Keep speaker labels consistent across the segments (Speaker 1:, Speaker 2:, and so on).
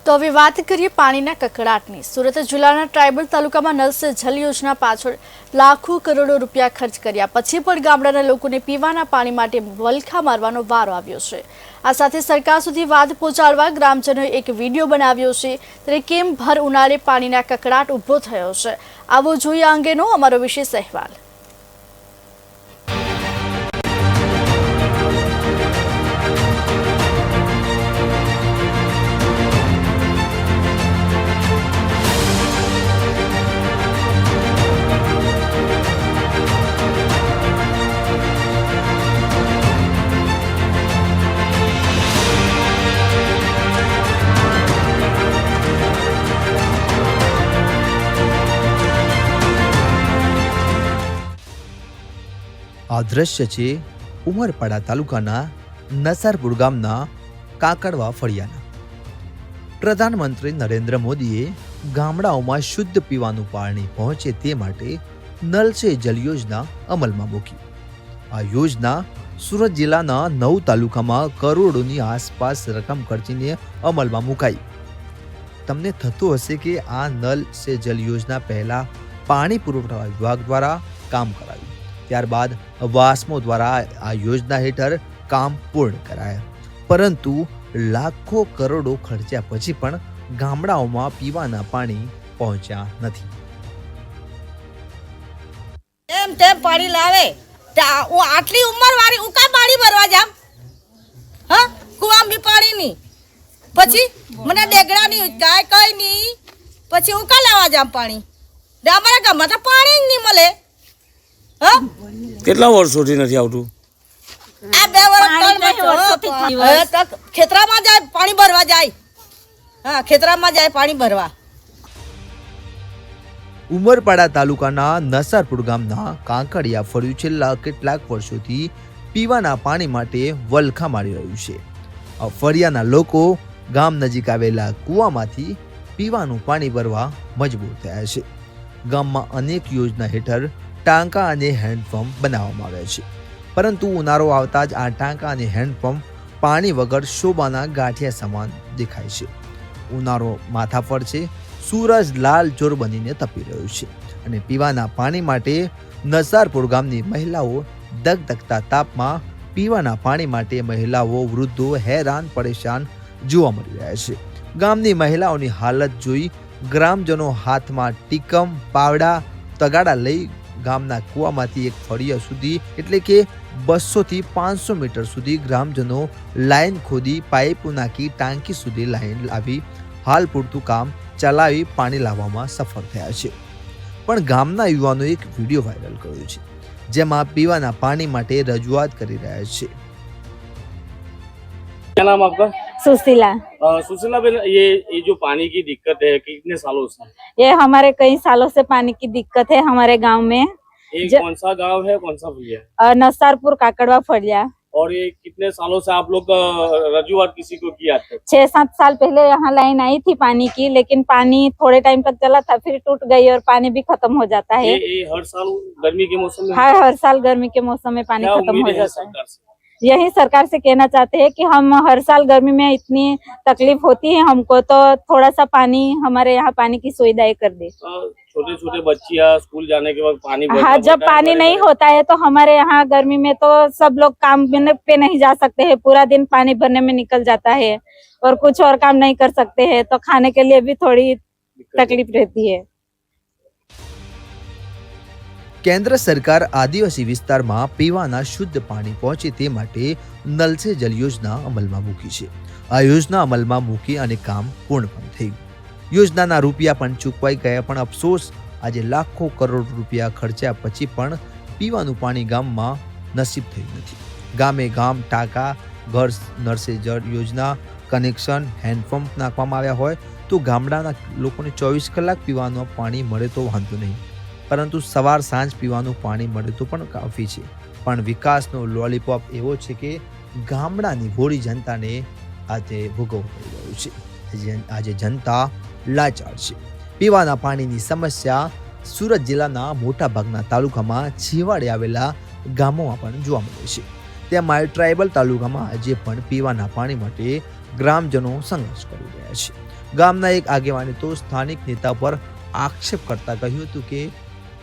Speaker 1: તો હવે વાત કરીએ પાણીના કકળાટની। સુરત જિલ્લાના ટ્રાયબલ તાલુકામાં નલ સે જલ યોજના પાછળ લાખો કરોડો રૂપિયા ખર્ચ કર્યા પછી પણ ગામડાના લોકોને પીવાના પાણી માટે વલખા મારવાનો વારો આવ્યો છે। આ સાથે સરકાર સુધી વાત પહોંચાડવા ગ્રામજનોએ એક વિડીયો બનાવ્યો છે। ત્યારે કેમ ભર ઉનાળે પાણીના કકળાટ ઊભો થયો છે, આવો જોઈએ આ અંગેનો અમારો વિશેષ અહેવાલ।
Speaker 2: આ દ્રશ્ય છે ઉમરપાડા તાલુકાના નસરપુર ગામના કાકડવા ફળિયાના। પ્રધાનમંત્રી નરેન્દ્ર મોદીએ ગામડાઓમાં શુદ્ધ પીવાનું પાણી પહોંચે તે માટે નલ સે જલ યોજના અમલમાં મૂકી। આ યોજના સુરત જિલ્લાના 9 તાલુકામાં કરોડોની આસપાસ રકમ ખર્ચીને અમલમાં મુકાઈ। તમને થતું હશે કે આ નલ સે જલ યોજના પહેલા પાણી પુરવઠા વિભાગ દ્વારા કામ કરાયું, ત્યારબાદ વાસ્મો દ્વારા આ યોજના હેઠળ કામ પૂર્ણ કરાયા, પરંતુ લાખો કરોડો ખર્ચ્યા પછી પણ ગામડાઓમાં પીવાના પાણી પહોંચ્યા નથી।
Speaker 3: એમ તેમ પાણી લાવે હું આટલી ઉંમર વાળી હું કા પાણી ભરવા જામ? હા, કુવામાં બી પાણી નહીં, પછી મને ડેગડા નહીં કાંઈ કઈ નહીં, પછી હું કા લાવવા જામ પાણી? અમારા ગામમાં તો પાણી જ નહીં મળે।
Speaker 4: કેટલા વર્ષોથી નથી આવતું?
Speaker 3: આ 2 વર્ષ ખેતરામાં જાય પાણી ભરવા જાય। હા, ખેતરામાં જાય પાણી ભરવા।
Speaker 2: ઉમરપાડા તાલુકાના નસરપુર ગામના કાંકડિયા ફળિયું છેલ્લા કેટલાક વર્ષોથી પીવાના પાણી માટે વલખા મારી રહ્યું છે। આ ફળિયાના લોકો ગામ નજીક આવેલા કૂવામાંથી પીવાનું પાણી ભરવા મજબૂર થયા છે। ગામમાં અનેક યોજના હેઠળ ટાંકા અને હેન્ડપંપ બનાવવામાં આવ્યા છે, પરંતુ ઉનાળો આવતા જ આ ટાંકા અને હેન્ડપંપ પાણી વગર શોભાના ગાંઠિયા સમાન દેખાય છે। ઉનાળો માથા પર છે, સૂરજ લાલ ચોર બનીને તપી રહ્યો છે અને પીવાના પાણી માટે નસરપુર ગામની મહિલાઓ ધગધગતા તાપમાં પીવાના પાણી માટે મહિલાઓ વૃદ્ધો હેરાન પરેશાન જોવા મળી રહ્યા છે। ગામની મહિલાઓની હાલત જોઈ ગ્રામજનો હાથમાં ટીકમ પાવડા તગાડા લઈ ગામના કૂવામાંથી એક ફળિયા સુધી એટલે કે 200 થી 500 મીટર સુધી ગ્રામજનો લાઈન ખોદી પાઇપ નાખી ટાંકી સુધી લાઈન લાવી હાલ પૂરતું કામ ચલાવી પાણી લાવવામાં સફળ થયા છે। પણ ગામના યુવાનો એક વિડીયો વાયરલ કર્યો છે, જેમાં પીવાના પાણી માટે રજૂઆત કરી રહ્યા છે।
Speaker 4: क्या नाम आपका?
Speaker 5: सुशीला।
Speaker 4: सुशीला बेन, ये जो पानी की दिक्कत है कितने सालों से?
Speaker 5: ये हमारे कई सालों से पानी की दिक्कत है हमारे गांव में।
Speaker 4: कौन सा गांव है, कौन सा फलिया है?
Speaker 5: नसरपुर काकड़वा फड़िया।
Speaker 4: और ये कितने सालों से आप लोग रजूआत किसी को किया था?
Speaker 5: 6-7 साल पहले यहाँ लाइन आई थी पानी की, लेकिन पानी थोड़े टाइम तक चला था, फिर टूट गई और पानी भी खत्म हो जाता है।
Speaker 4: ये हर साल गर्मी के मौसम में?
Speaker 5: हाँ, हर साल गर्मी के मौसम में पानी खत्म हो जाता है।
Speaker 4: सरकार से?
Speaker 5: यही सरकार से कहना चाहते हैं कि हम हर साल गर्मी में इतनी तकलीफ होती है हमको, तो थोड़ा सा पानी हमारे यहाँ पानी की सुविधाएं कर दे।
Speaker 4: छोटे छोटे बच्चियां स्कूल जाने के बाद पानी
Speaker 5: हाँ, जब पानी नहीं होता है तो हमारे यहाँ गर्मी में तो सब लोग काम पे नहीं जा सकते हैं, पूरा दिन पानी भरने में निकल जाता है और कुछ और काम नहीं कर सकते हैं, तो खाने के लिए भी थोड़ी तकलीफ रहती है।
Speaker 2: કેન્દ્ર સરકાર આદિવાસી વિસ્તારમાં પીવાના શુદ્ધ પાણી પહોંચે તે માટે નલ સે જલ યોજના અમલમાં મૂકી છે। આ યોજના અમલમાં મૂકી અને કામ પૂર્ણ પણ થયું। યોજનાના રૂપિયા પણ ચૂકવાઈ ગયા, પણ અફસોસ આજે લાખો કરોડ રૂપિયા ખર્ચ્યા પછી પણ પીવાનું પાણી ગામમાં નસીબ થયું નથી। ગામે ગામ ટાંકા, ઘર નળ સે જળ યોજના, કનેક્શન, હેન્ડપંપ નાખવામાં આવ્યા હોય તો ગામડાના લોકોને 24 કલાક પીવાનું પાણી મળે તો વાંધો નહીં, પરંતુ સવાર સાંજ પીવાનું પાણી મળે તો પણ કાફી છે। પણ વિકાસનો લોલીપોપ એવો છે કે ગામડાની ભોળી જનતાને આજે ભોગવવું પડી રહ્યું છે। આજે જનતા લાચાર છે। પીવાના પાણીની સમસ્યા સુરત જિલ્લાના મોટા ભાગના તાલુકામાં છેવાડે આવેલા ગામોમાં પણ જોવા મળે છે। તેમાં ટ્રાયબલ તાલુકામાં આજે પણ પીવાના પાણી માટે ગ્રામજનો સંઘર્ષ કરી રહ્યા છે. ગામના એક આગેવાને તો સ્થાનિક નેતા પર આક્ષેપ કરતા કહ્યું હતું કે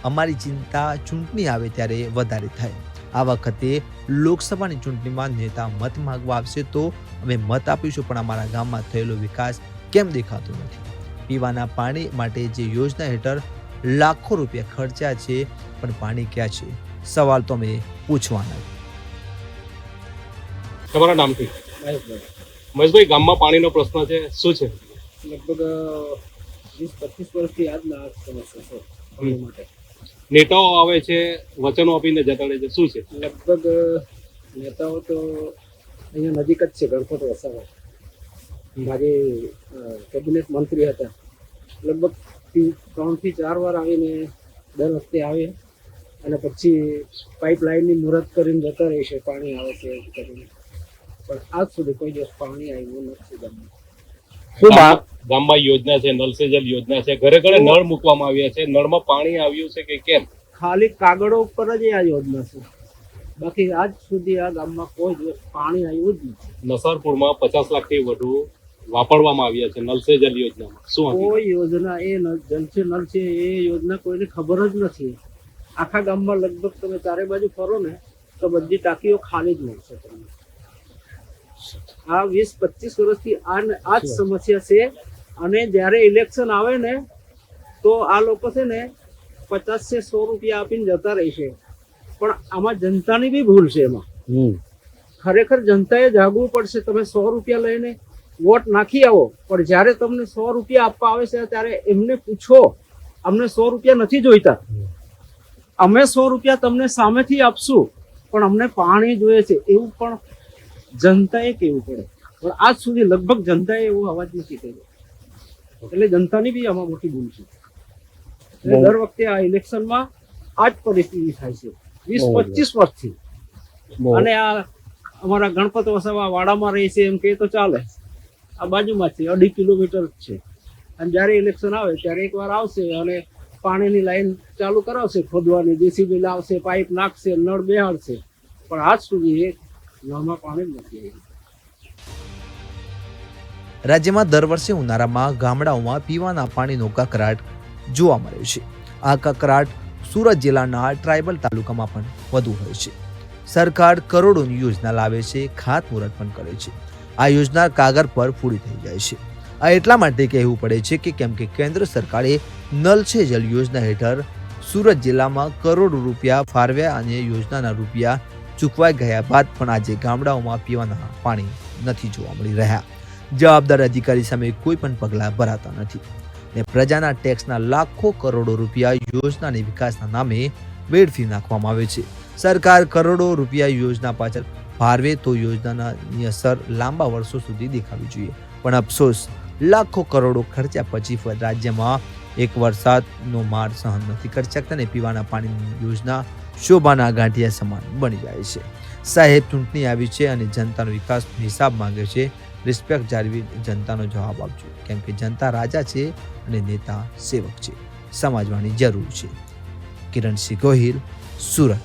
Speaker 2: અમારી ચિંતા ચૂંટણી આવે ત્યારે વધારે થાય. આ વખતે લોકસભાની ચૂંટણીમાં નેતા મત માંગવા આવશે તો અમે મત આપીશું, પણ અમારા ગામમાં થયેલો વિકાસ કેમ દેખાતો નથી? પીવાના પાણી માટે જે યોજના હેઠળ લાખો રૂપિયા ખર્ચ્યા છે, પણ પાણી ક્યાં છે? સવાલ તો અમે પૂછવાના.
Speaker 4: તમારા નામથી? મહેશભાઈ, ગામમાં પાણીનો પ્રશ્ન છે, શું છે?
Speaker 6: લગભગ 20-25 વર્ષથી આજના આ સમસ્યા છે પાણી માટે.
Speaker 4: નેતાઓ આવે છે, વચનો આપીને જતા રહે છે, શું છે?
Speaker 6: લગભગ નેતાઓ તો અહીંયા નજીક જ છે, ગણપત વસાવા મારી કેબિનેટ મંત્રી હતા. લગભગ 3 થી 4 વાર આવીને દર વખતે આવે અને પછી પાઇપલાઇનની મુહૂર્ત કરીને જતા રહે છે, પાણી આવે છે એવું કરીને, પણ આજ સુધી કોઈ દિવસ પાણી આવ્યું નથી ગામમાં.
Speaker 4: ગામમાં યોજના છે, નલ સે જલ યોજના છે, ઘરે ઘરે નળ મૂકવામાં આવ્યા છે, નળમાં પાણી આવ્યું છે કે કેમ?
Speaker 6: ખાલી કાગળો ઉપર જ આ યોજના છે, બાકી આજ સુધી આ ગામમાં કોઈ દિવસ પાણી આવ્યું જ નથી.
Speaker 4: નસરપુરમાં 50 લાખથી વધુ વાપરવામાં આવ્યા છે નલ સે જલ યોજનામાં. શું
Speaker 6: કોઈ યોજના એ જલ છે નલ છે એ યોજના કોઈને ખબર જ નથી. આખા ગામમાં લગભગ તમે ચારે બાજુ ફરો ને તો બધી ટાંકીઓ ખાલી જ મળશે તમને. આ 20-25 વર્ષથી આ જ સમસ્યા છે. અને જ્યારે ઇલેક્શન આવે ને તો આ લોકો છે ને 50 से 100 રૂપિયા આપીને જતા રહેશે, પણ આમાં જનતાની બી ભૂલ છે. એમાં ખરેખર જનતાએ જાગવું પડશે. તમે 100 રૂપિયા લઈને વોટ નાખી આવો, પણ જ્યારે તમને 100 રૂપિયા આપવા આવે છે ત્યારે એમને પૂછો, અમને 100 રૂપિયા નથી જોઈતા, અમે 100 રૂપિયા તમને સામેથી આપશું, પણ અમને પાણી જોઈએ છે, એવું પણ જનતાએ કહેવું પડે. પણ આજ સુધી લગભગ જનતાએ એવો અવાજ નથી કર્યો. એટલે જનતાની બી આમાં મોટી ભૂલ છે. એટલે દર વખતે આ ઇલેક્શનમાં આ જ પરિસ્થિતિ થાય છે 20-25 વર્ષથી. અને આ અમારા ગણપત વસાવા વાડામાં રહે છે એમ કે તો ચાલે, આ બાજુમાં છે, 2.5 કિલોમીટર જ છે. અને જ્યારે ઇલેક્શન આવે ત્યારે એકવાર આવશે અને પાણીની લાઈન ચાલુ કરાવશે ખોદવાની, જેસીબી લાવશે, પાઇપ નાખશે, નળ બેહાડશે, પણ આજ સુધી એક નળમાં પાણી જ નથી આવ્યું.
Speaker 2: રાજ્યમાં દર વર્ષે ઉનાળામાં ગામડાઓમાં પીવાના પાણીનો કકળાટ જોવા મળે છે. આ કકળાટ સુરત જિલ્લાના ટ્રાયબલ તાલુકામાં પણ વધુ હોય છે. સરકાર કરોડોની યોજના લાવે છે, ખાતમુહૂર્ત પણ કરે છે. આ યોજના કાગળ પર પૂરી થઈ જાય છે. આ એટલા માટે કહેવું પડે છે કે કેમ કે કેન્દ્ર સરકારે નલ સે જલ યોજના હેઠળ સુરત જિલ્લામાં કરોડો રૂપિયા ફાળવ્યા અને યોજનાના રૂપિયા ચૂકવાઈ ગયા બાદ પણ આજે ગામડાઓમાં પીવાના પાણી નથી જોવા મળી રહ્યા. જવાબદાર અધિકારી સામે કોઈ પણ પગલાં ભરાતા નથી ને પ્રજાના ટેક્સના લાખો કરોડો રૂપિયા યોજનાની વિકાસના નામે વેડફી નાખવામાં આવે છે. સરકાર કરોડો રૂપિયા યોજના પાછળ ફાળવે તો યોજનાની અસર લાંબા વર્ષો સુધી દેખાવી જોઈએ, પણ અફસોસ લાખો કરોડો ખર્ચ્યા પછી રાજ્યમાં એક વરસાદનો માર સહન નથી કરી શકતા ને પીવાના પાણીની યોજના શોભાના ગાંઠિયા સમાન બની જાય છે. સાહેબ, ચૂંટણી આવી છે અને જનતાનો વિકાસ હિસાબ માંગે છે. રિસ્પેક્ટ જાળવી જનતાનો જવાબ આપજો, કેમ કે જનતા રાજા છે અને નેતા સેવક છે. સમાજવાણી જરૂર છે. કિરણસિંહ ગોહિલ, સુરત.